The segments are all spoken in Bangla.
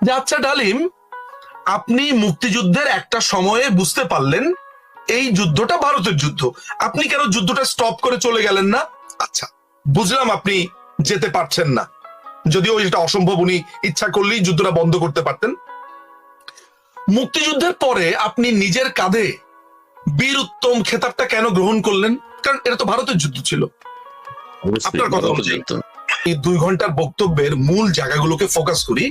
যে আচ্ছা ডালিম, আপনি মুক্তিযুদ্ধের একটা সময়ে বুঝতে পারলেন এই যুদ্ধটা ভারতের যুদ্ধ, আপনি কেন যুদ্ধটা স্টপ করে চলে গেলেন না? আচ্ছা, বুঝলাম আপনি যেতে পারছেন না, যদিও এটা অসম্ভব, উনি ইচ্ছা করলেই যুদ্ধটা বন্ধ করতে পারতেন। মুক্তিযুদ্ধের পরে আপনি নিজের কাঁধে বীর উত্তম খেতাবটা কেন গ্রহণ করলেন? কারণ এটা তো ভারতের যুদ্ধ ছিল। আপনার কথা অনুযায়ী এই 2 ঘন্টার বক্তব্যের মূল জায়গাগুলোকে ফোকাস করি।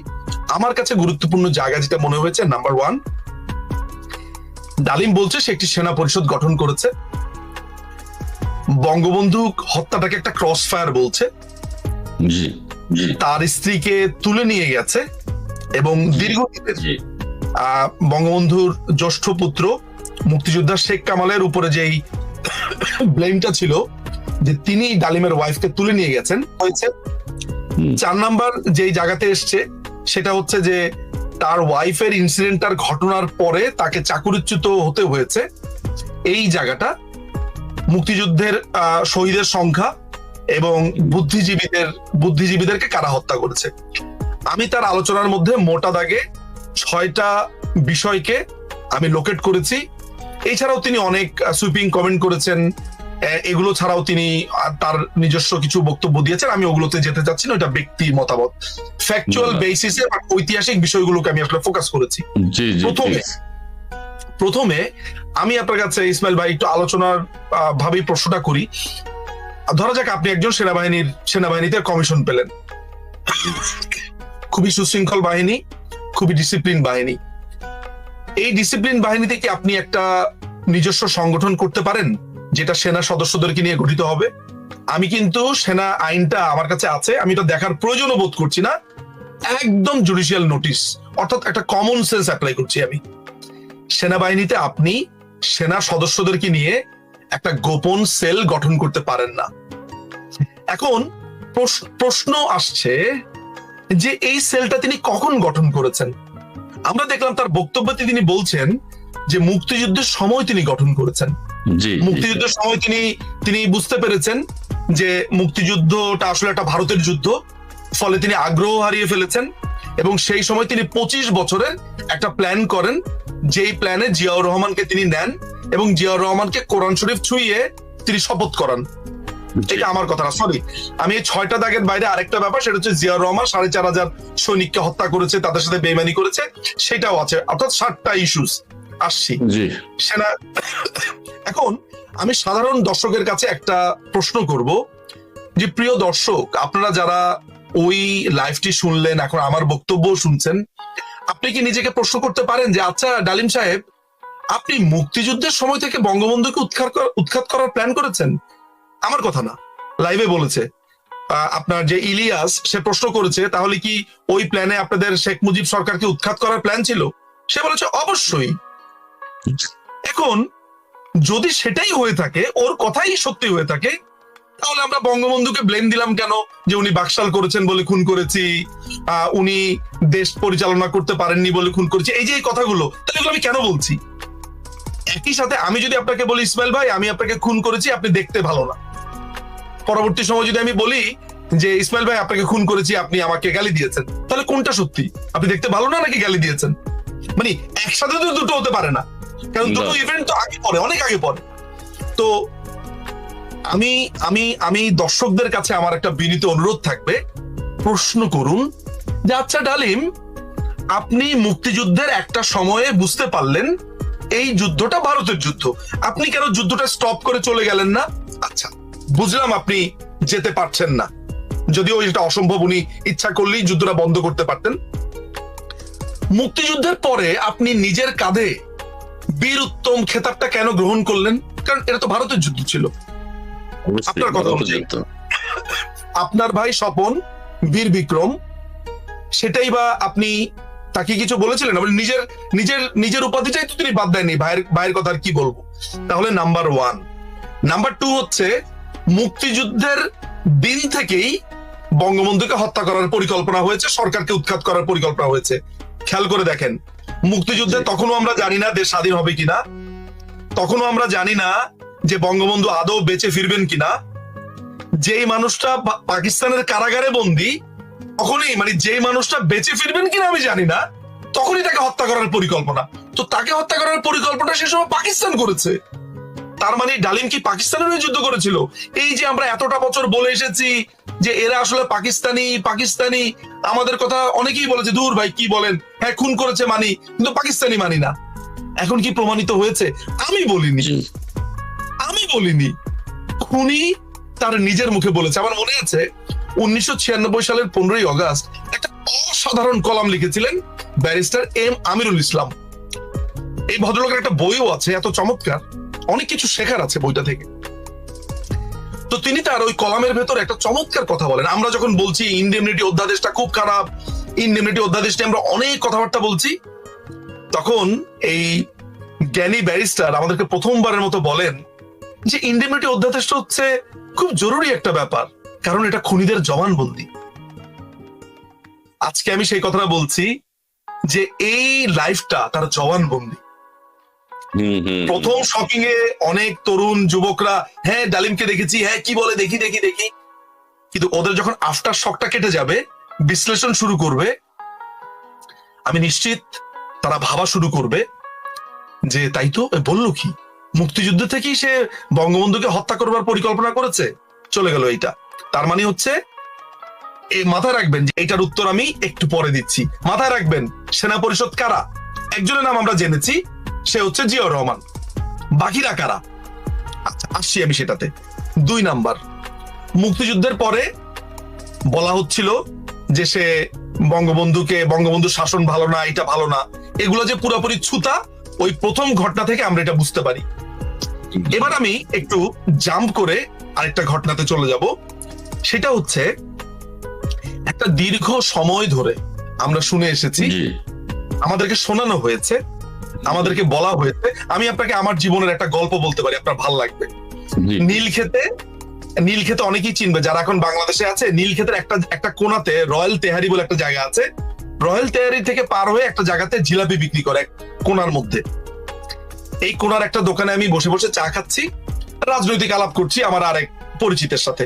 আমার কাছে গুরুত্বপূর্ণ জায়গা যেটা মনে হয়েছে, নাম্বার 1, ডালিম বলছে সে একটি সেনা পরিষদ গঠন করেছে। বঙ্গবন্ধু হত্যাটাকে একটা ক্রস ফায়ার বলছে। তার স্ত্রীকে তুলে নিয়ে গেছে এবং দীর্ঘদিনের বঙ্গবন্ধুর জ্যেষ্ঠ পুত্র মুক্তিযোদ্ধা শেখ কামালের উপরে যেই ব্লেমটা ছিল যে তিনি ডালিমের ওয়াইফকে তুলে নিয়ে গেছেন হয়েছে। 4 নাম্বার যেই জায়গাতে এসছে সেটা হচ্ছে যে তার ওয়াইফের ইনসিডেন্টটার ঘটনার পরে তাকে চাকরিচ্যুত হতে হয়েছে। এই জায়গাটা শহীদের সংখ্যা এবং বুদ্ধিজীবীদেরকে কারা হত্যা করেছে। আমি তার আলোচনার মধ্যে মোটা দাগে 6টা বিষয়কে আমি লোকেট করেছি। এছাড়াও তিনি অনেক সুইপিং কমেন্ট করেছেন, এগুলো ছাড়াও তিনি তার নিজস্ব কিছু বক্তব্য দিয়েছেন। আমি ওগুলোতে যেতে চাচ্ছি না, ওটা ব্যক্তি মতামত, ফ্যাকচুয়াল বেসিসে ঐতিহাসিক বিষয়গুলোকে আমি আসলে ফোকাস করেছি। প্রথমে আমি আপনার কাছে ইসমাইল ভাই একটু আলোচনার ভাবেই প্রশ্নটা করি। ধরা যাক আপনি একজন সেনাবাহিনীতে কমিশন পেলেন, খুবই সুশৃঙ্খল বাহিনী, খুবই ডিসিপ্লিন বাহিনী। এই ডিসিপ্লিন বাহিনীতে কি আপনি একটা নিজস্ব সংগঠন করতে পারেন যেটা সেনা সদস্যদেরকে নিয়ে গঠিত হবে? আমি কিন্তু সেনা আইনটা আমার কাছে আছে, আমি এটা দেখার প্রয়োজনও বোধ করছি না, একদম জুডিশিয়াল নোটিশ, অর্থাৎ একটা কমন সেন্স অ্যাপ্লাই করছি আমি। সেনাবাহিনীতে আপনি সেনা সদস্যদেরকে নিয়ে একটা গোপন সেল গঠন করতে পারেন না। এখন প্রশ্ন আসছে যে এই সেলটা তিনি কখন গঠন করেছেন? আমরা দেখলাম তার বক্তব্যতে তিনি বলছেন যে মুক্তিযুদ্ধের সময় তিনি গঠন করেছেন। মুক্তিযুদ্ধের সময় তিনি বুঝতে পেরেছেন যে মুক্তিযুদ্ধটা আসলে একটা ভারতের যুদ্ধ, ফলে তিনি আগ্রহ হারিয়ে ফেলেছেন এবং সেই সময় তিনি 25 বছরের একটা প্ল্যান করেন, যেই প্ল্যানে জিয়াউর রহমানকে তিনি নেন এবং জিয়াউর রহমানকে কোরআন শরীফ ছুঁয়ে তিনি শপথ করান। এটা আমার কথা না, সরি, আমি এই 6টা দাগের বাইরে আরেকটা ব্যাপার, সেটা হচ্ছে জিয়াউর রহমান 4,500 সৈনিককে হত্যা করেছে, তাদের সাথে বেইমানি করেছে, সেটাও আছে, অর্থাৎ 7টা ইস্যুস আসছি সেনা। এখন আমি সাধারণ দর্শকের কাছে একটা প্রশ্ন করব যে প্রিয় দর্শক, আপনারা যারা ওই লাইভটি শুনলেন, এখন আমার বক্তব্য শুনছেন, আপনি কি নিজেকে প্রশ্ন করতে পারেন যে আচ্ছা ডালিম সাহেব, আপনি মুক্তিযুদ্ধের সময় থেকে বঙ্গবন্ধুকে উৎখাত করার প্ল্যান করেছেন? আমার কথা না, লাইভে বলেছে আপনার যে ইলিয়াস, সে প্রশ্ন করেছে তাহলে কি ওই প্ল্যানে আপনাদের শেখ মুজিব সরকারকে উৎখাত করার প্ল্যান ছিল? সে বলেছে অবশ্যই। এখন যদি সেটাই হয়ে থাকে, ওর কথাই সত্যি হয়ে থাকে, তাহলে আমরা বঙ্গবন্ধুকে ব্লেম দিলাম কেন যে উনি বাকশাল করেছেন বলে খুন করেছি, উনি দেশ পরিচালনা করতে পারেননি বলে খুন করেছি, এই যে এই কথাগুলো, তাহলে এগুলো আমি কেন বলছি? একই সাথে আমি যদি আপনাকে বলি ইসমাইল ভাই আমি আপনাকে খুন করেছি, আপনি দেখতে ভালো না, পরবর্তী সময় যদি আমি বলি যে ইসমাইল ভাই আপনাকে খুন করেছি, আপনি আমাকে গালি দিয়েছেন, তাহলে কোনটা সত্যি? আপনি দেখতে ভালো না নাকি গালি দিয়েছেন? মানে একসাথে তো দুটো হতে পারে না, কারণ দুটো ইভেন্ট তো আগে পরে, অনেক আগে পরে। তো আমি আমি আমি দর্শকদের কাছে আমার একটা বিনীত অনুরোধ থাকবে, প্রশ্ন করুন যে আচ্ছা ডালিম, আপনি মুক্তিযুদ্ধের একটা সময়ে বুঝতে পারলেন এই যুদ্ধটা ভারতের যুদ্ধ, আপনি কেন যুদ্ধটা স্টপ করে চলে গেলেন না? আচ্ছা, বুঝলাম আপনি যেতে পারছেন না, যদিও এটা অসম্ভব, উনি ইচ্ছা করলেই যুদ্ধটা বন্ধ করতে পারতেন। মুক্তিযুদ্ধের পরে আপনি নিজের কাঁধে বীর উত্তম খেতাবটা কেন গ্রহণ করলেন? কারণ এটা তো ভারতের যুদ্ধ ছিল। আপনার কথা অনুযায়ী আপনার ভাই স্বপন বীর বিক্রম, সেটাই বা আপনি তাকে কিছু বলেছিলেন? নিজের নিজের নিজের উপাধিটাই তো তিনি বাদ দেয়নি, ভাইয়ের কথা আর কি বলবো। তাহলে নাম্বার 1। নাম্বার 2 হচ্ছে মুক্তিযুদ্ধের দিন থেকেই বঙ্গবন্ধুকে হত্যা করার পরিকল্পনা হয়েছে, সরকারকে উৎখাত করার পরিকল্পনা হয়েছে। খেয়াল করে দেখেন, মুক্তিযুদ্ধে তখনও আমরা জানি না দেশ স্বাধীন হবে কিনা, তখনও আমরা জানি না যে বঙ্গবন্ধু আদৌ বেঁচে ফিরবেন কিনা। যেই মানুষটা পাকিস্তানের কারাগারে বন্দী, তখনই মানে যে মানুষটা বেঁচে ফিরবেন কিনা আমি জানি না, তখনই তাকে হত্যা করার পরিকল্পনা। তো তাকে হত্যা করার পরিকল্পনা সে সময় পাকিস্তান করেছে। তার মানে ডালিম কি পাকিস্তানের হয়ে যুদ্ধ করেছিল? এই যে আমরা এতটা বছর বলে এসেছি যে এরা আসলে পাকিস্তানি পাকিস্তানি, আমাদের কথা অনেকেই বলেছে দূর ভাই কি বলেন, হ্যাঁ খুন করেছে মানি, কিন্তু পাকিস্তানি মানি না। এখন কি প্রমাণিত হয়েছে? আমি বলিনি, খুনি তার নিজের মুখে বলেছে। আমার মনে আছে 1996 সালের 15ই অগস্ট একটা অসাধারণ কলাম লিখেছিলেন ব্যারিস্টার এম আমিরুল ইসলাম। এই ভদ্রলোকের একটা বইও আছে, এত চমৎকার, অনেক কিছু শেখার আছে বইটা থেকে। তো তিনি তার ওই কলামের ভেতর একটা চমৎকার কথা বলেন। আমরা যখন বলছি ইনডেমনিটি অধ্যাদেশটা খুব খারাপ, ইনডেমনিটি অধ্যাদেশ নিয়ে আমরা অনেক কথাবার্তা বলছি, তখন এই জ্ঞানী ব্যারিস্টার আমাদেরকে প্রথমবারের মতো বলেন যে ইনডেমনিটি অধ্যাদেশটা হচ্ছে খুব জরুরি একটা ব্যাপার, কারণ এটা খুনিদের জবানবন্দি। আজকে আমি সেই কথাটা বলছি যে এই লাইফটা তার জবানবন্দি। প্রথম শকিং এ অনেক তরুণ যুবকরা হ্যাঁ ডালিমকে দেখেছি, হ্যাঁ কি বলে দেখি, কিন্তু ওদের যখন আফটার শকটা কেটে যাবে, বিশ্লেষণ শুরু করবে, আমি নিশ্চিত তারা ভাবা শুরু করবে যে তাই তো বললো কি, মুক্তিযুদ্ধ থেকেই সে বঙ্গবন্ধুকে হত্যা করবার পরিকল্পনা করেছে, চলে গেল এইটা। তার মানে হচ্ছে এই মাথায় রাখবেন যে এটার উত্তর আমি একটু পরে দিচ্ছি। মাথায় রাখবেন সেনা পরিষদ কারা? একজনের নাম আমরা জেনেছি, সে হচ্ছে জিয়াউর রহমান। বাকিরা কারা? আচ্ছা আসছি আমি সেটাতে। 2 নাম্বার, মুক্তিযুদ্ধের পরে বলা হচ্ছিল যে সে বঙ্গবন্ধুর শাসন ভালো না, এটা ভালো না, এগুলো যে পুরোপুরি ছুতা, ওই প্রথম ঘটনা থেকে আমরা এটা বুঝতে পারি। এবার আমি একটু জাম্প করে আরেকটা ঘটনাতে চলে যাব। সেটা হচ্ছে একটা দীর্ঘ সময় ধরে আমরা শুনে এসেছি, আমাদেরকে শোনানো হয়েছে, আমাদেরকে বলা হয়েছে। আমি আপনাকে আমার জীবনের একটা গল্প বলতে পারি, আপনার ভাল লাগবে। নীলক্ষেতে অনেকেই চিনবে যারা এখন বাংলাদেশে আছে। নীলক্ষেতের একটা কোনাতে রয়্যাল তেহারি বলে একটা জায়গা আছে। রয়্যাল তেহারি থেকে পার হয়ে একটা জায়গাতে জিলাপি বিক্রি করে এক কোনার মধ্যে। এই কোনার একটা দোকানে আমি বসে বসে চা খাচ্ছি, রাজনৈতিক আলাপ করছি আমার আরেক পরিচিতের সাথে।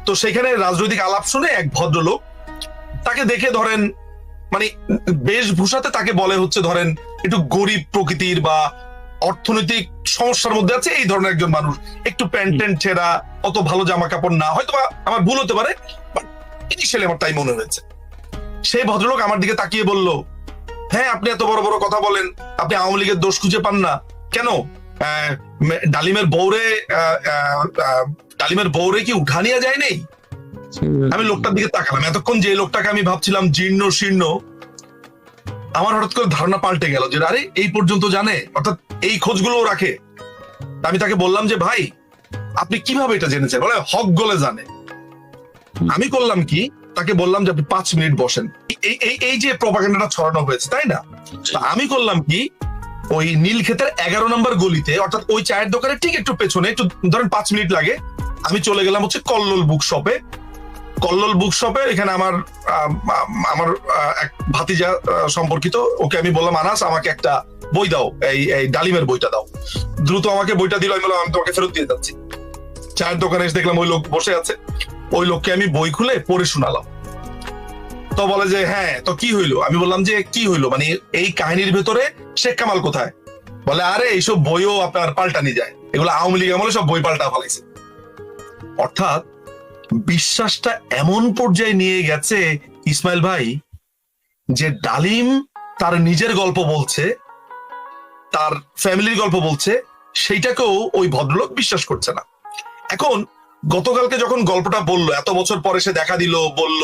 তো সেখানে রাজনৈতিক আলাপ শুনে এক ভদ্রলোক, তাকে দেখে ধরেন মানে বেশভূষাতে তাকে বলে হচ্ছে ধরেন একটু গরিব প্রকৃতির বা অর্থনৈতিক সমস্যার মধ্যে আছে এই ধরনের একজন মানুষ, একটু প্যান্ট ট্যান্ট ছেঁড়া, অত ভালো জামা কাপড় না, হয়তো আমার ভুল হতে পারে, বাট ইনিশিয়ালি আমার তাই মনে হয়েছে। সেই ভদ্রলোক আমার দিকে তাকিয়ে বলল, হ্যাঁ আপনি এত বড় বড় কথা বলেন, আপনি আওয়ামী লীগের দোষ খুঁজে পান না কেন? ডালিমের বউরে কি উঠা নিয়ে যায় নেই? আমি লোকটার দিকে তাকালাম। এতক্ষণ যে লোকটাকে আমি ভাবছিলাম জীর্ণ শীর্ণ, আমার হঠাৎ করে ধারণা পাল্টে গেল যে আরে এই পর্যন্ত জানে, অর্থাৎ এই খোঁজগুলো রাখে। আমি তাকে বললাম যে ভাই আপনি কিভাবে এটা জেনেছেন? বলে হক গলে জানে। আমি করলাম কি, তাকে বললাম যে আপনি 5 মিনিট বসেন। এই যে প্রপাগান্ডাটা ছড়ানো হয়েছে তাই না, আমি করলাম কি, ওই নীলক্ষেতের 11 নম্বর গলিতে, অর্থাৎ ওই চায়ের দোকানে ঠিক একটু পেছনে, একটু ধরেন 5 মিনিট লাগে, আমি চলে গেলাম হচ্ছে কল্লোল বুক শপে। এখানে আমার এক ভাতিজা সম্পর্কিত, ওকে আমি বললাম আনাস আমাকে একটা বই দাও, এই ডালিমের বইটা দাও। দ্রুত আমাকে বইটা দিল, আমি বললাম আমি তোমাকে ফেরত দিয়ে যাচ্ছি। চায়ের দোকানে এসে দেখলাম ওই লোক বসে আছে, ওই লোককে আমি বই খুলে পড়ে শোনালাম। তো বলে যে হ্যাঁ তো কি হইলো? আমি বললাম যে কি হইলো মানে এই কাহিনীর ভেতরে শেখ কামাল কোথায়? বলে আরে এইসব বইও আপনার পাল্টানি যায়, এগুলো আওয়ামী লীগ আমলে সব বই পাল্টা ফেলাইছে। অর্থাৎ বিশ্বাসটা এমন পর্যায়ে নিয়ে গেছে ইসমাইল ভাই, যে ডালিম তার নিজের গল্প বলছে, তার ফ্যামিলির গল্প বলছে, সেইটাকেও ওই ভদ্রলোক বিশ্বাস করছে না। এখন গতকালকে যখন গল্পটা বললো, এত বছর পরে সে দেখা দিল, বলল,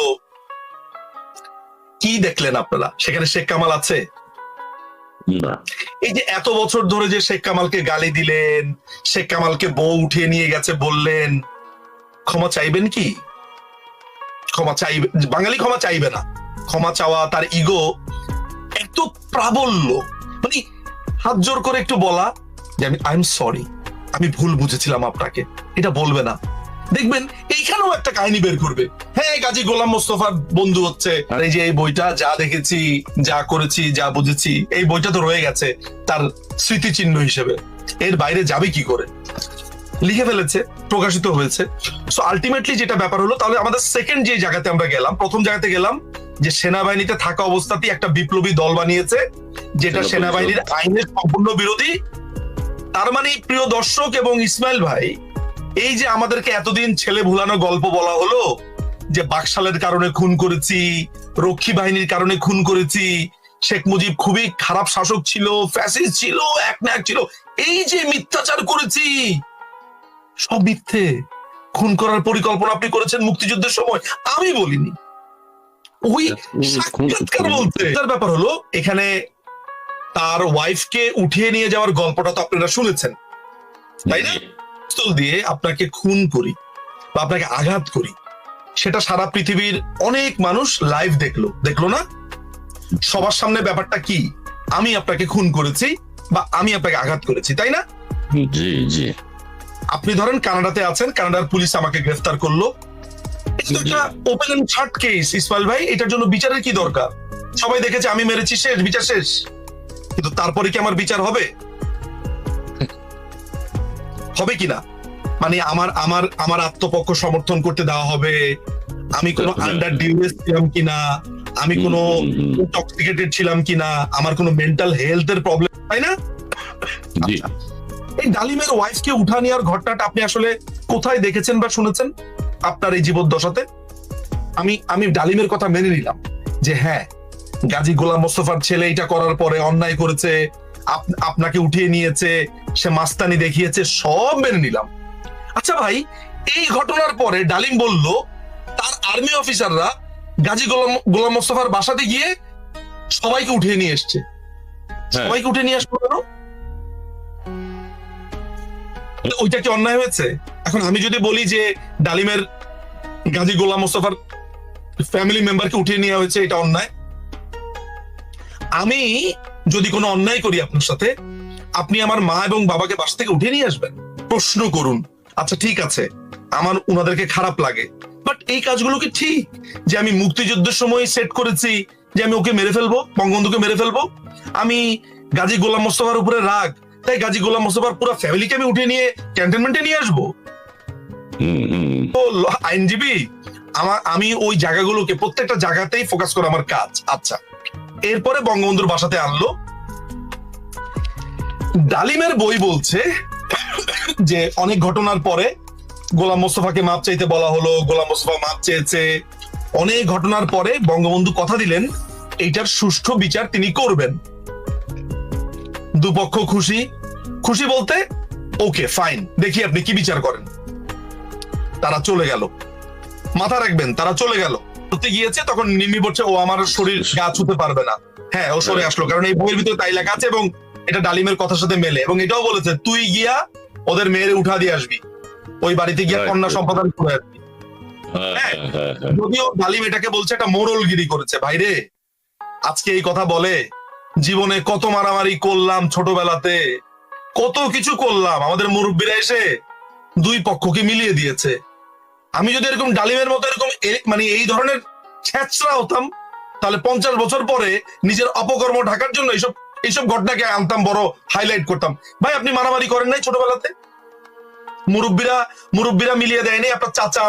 কি দেখলেন আপনারা? সেখানে শেখ কামাল আছে? এই যে এত বছর ধরে যে শেখ কামালকে গালি দিলেন, শেখ কামালকে বউ উঠিয়ে নিয়ে গেছে বললেন, ক্ষমা চাইবেন কি? ক্ষমা চাইবে? বাঙালি ক্ষমা চাইবে না। ক্ষমা চাওয়া, তার ইগো এত প্রাবল্য, মানে হাত জোর করে একটু বলা যে আই এম সরি, আমি ভুল বুঝেছিলাম আপনাকে, এটা বলবে না। দেখবেন এইখানেও একটা কাহিনী বের করবে, হ্যাঁ গাজী গোলাম মোস্তফার বন্ধু হচ্ছে, আর এই যে এই বইটা যা দেখেছি, যা করেছি, যা বুঝেছি, এই বইটা তো রয়ে গেছে তার স্মৃতিচিহ্ন হিসেবে, এর বাইরে যাবে কি করে? লিখে ফেলেছে। প্রকাশিত হয়েছে। সো আলটিমেটলি যেটা ব্যাপার হলো, তাহলে আমাদের সেকেন্ড যে জায়গাতে আমরা গেলাম, প্রথম জায়গাতে গেলাম যে সেনাবাহিনীতে থাকা অবস্থাতেই একটা বিপ্লবী দল বানিয়েছে যেটা সেনাবাহিনীর আইনের সম্পূর্ণ বিরোধী। তার মানে প্রিয় দর্শক এবং ইসমাইল ভাই, এই যে আমাদেরকে এতদিন ছেলে ভুলানো গল্প বলা হলো যে বাকশালের কারণে খুন করেছি, রক্ষী বাহিনীর কারণে খুন করেছি, শেখ মুজিব খুবই খারাপ শাসক ছিল, ফ্যাসিস্ট ছিল, এক না এক ছিল, এই যে মিথ্যাচার করেছি, সব মিথ্যে। খুন করার পরিকল্পনা আপনি করেছেন মুক্তিযুদ্ধের সময়, আমি বলিনি। ওই সাক্ষাৎকার বলতে তার ব্যাপার হলো, এখানে তার ওয়াইফকে উঠিয়ে নিয়ে যাওয়ার গল্পটা তো আপনারা শুনেছেন, তাই না? পিস্তল দিয়ে আপনাকে খুন করি বা আপনাকে আঘাত করি, সেটা সারা পৃথিবীর অনেক মানুষ লাইভ দেখলো না? সবার সামনে ব্যাপারটা কি? আমি আপনাকে খুন করেছি বা আমি আপনাকে আঘাত করেছি, তাই না? জি জি। আপনি ধরেন কানাডাতে আছেন, কানাডার পুলিশ আমাকে গ্রেফতার করলো, একটা open and shut case Ismail ভাই, এটার জন্য বিচারের কি দরকার? সবাই দেখেছে আমি মেরেছি, শেষ, বিচার শেষ। কিন্তু তারপরে কি আমার বিচার হবে? হবে কিনা? মানে আমার আত্মপক্ষ সমর্থন করতে দেওয়া হবে, আমি কোনো আন্ডার ডিউরেস ছিলাম কিনা, আমি কোনো ইনটক্সিকেটেড ছিলাম কিনা, আমার কোনো মেন্টাল হেলথের প্রবলেম, তাই না? এই ডালিমের ওয়াইফকে উঠা নেওয়ার ঘটনাটা আপনি আসলে কোথায় দেখেছেন বা শুনেছেন আপনার এই জীবদ্দশাতে? আমি ডালিমের কথা মেনে নিলাম যে হ্যাঁ, গাজী গোলাম মোস্তফার ছেলে এটা করার পরে অন্যায় করেছে, আপনাকে উঠিয়ে নিয়েছে, সে মাস্তানি দেখিয়েছে, সব মেনে নিলাম। আচ্ছা ভাই, এই ঘটনার পরে ডালিম বলল তার আর্মি অফিসাররা গাজী গোলাম মোস্তফার বাসাতে গিয়ে সবাইকে উঠিয়ে নিয়ে এসছে। সবাইকে উঠে নিয়ে আসলো কেন? ওইটা কি অন্যায় হয়েছে? এখন আমি যদি বলি যে ডালিমের গাজী গোলাম মোস্তফার ফ্যামিলি মেম্বারকে উঠিয়ে নেওয়া হয়েছে, এটা অন্যায়। আমি যদি কোনো অন্যায় করি আপনার সাথে, আপনি আমার মা এবং বাবাকে বাসা থেকে উঠিয়ে নিয়ে আসবেন? প্রশ্ন করুন। আচ্ছা ঠিক আছে, আমার উনাদেরকে খারাপ লাগে, বাট এই কাজগুলো কি ঠিক যে আমি মুক্তিযুদ্ধের সময় সেট করেছি যে আমি ওকে মেরে ফেলবো, বঙ্গবন্ধুকে মেরে ফেলবো? আমি গাজী গোলাম মোস্তফার উপরে রাগ, তাই গাজী গোলাম মোস্তফার পুরো ফ্যামিলিকে আমি উঠে নিয়ে ক্যান্টনমেন্টে নিয়ে আসবো? আইনজীবী, আমি ওই জায়গাগুলোকে প্রত্যেকটা জায়গাতেই ফোকাস করা আমার কাজ। আচ্ছা, এরপরে বঙ্গবন্ধুর বাসাতে আনলো। ডালিমের বই বলছে যে অনেক ঘটনার পরে গোলাম মোস্তফাকে মাপ চাইতে বলা হলো, গোলাম মোস্তফা মাপ চেয়েছে। অনেক ঘটনার পরে বঙ্গবন্ধু কথা দিলেন এইটার সুষ্ঠু বিচার তিনি করবেন। দুপক্ষ খুশি। খুশি বলতে ওকে ফাইন, দেখি আপনি কি বিচার করেন। তারা চলে গেল, মাথা রাখবেন, তারা চলে গেল। করতে গিয়েছে, তখন নিম্মি বলছে ও আমার শরীর গা ছুতে পারবে না। হ্যাঁ, ও সরে আসলো, কারণ এই বইয়ের ভিতরে তাই লেখা আছে এবং এটা ডালিমের কথার সাথে মেলে। এবং এটাও বলেছে তুই গিয়া ওদের মেয়েরে উঠা দিয়ে আসবি, ওই বাড়িতে গিয়া কন্যা সম্পাদন করে আসবি। হ্যাঁ, যদিও ডালিম এটাকে বলছে একটা মোরলগিরি করেছে। ভাইরে, আজকে এই কথা বলে জীবনে কত মারামারি করলাম, ছোটবেলাতে কত কিছু করলাম, আমাদের মুরব্বীরা এসে দুই পক্ষকে মিলিয়ে দিয়েছে। আমি যদি এরকম ডালিমের মতো এরকম মানে এই ধরনের ছেঁচড়া হতাম, তাহলে 50 বছর পরে নিজের অপকর্ম ঢাকার জন্য এইসব ঘটনাকে আনতাম, বড় হাইলাইট করতাম। ভাই, আপনি মারামারি করেন নাই ছোটবেলাতে? মুরব্বীরা মিলিয়ে দেয়নি? আপনার চাচা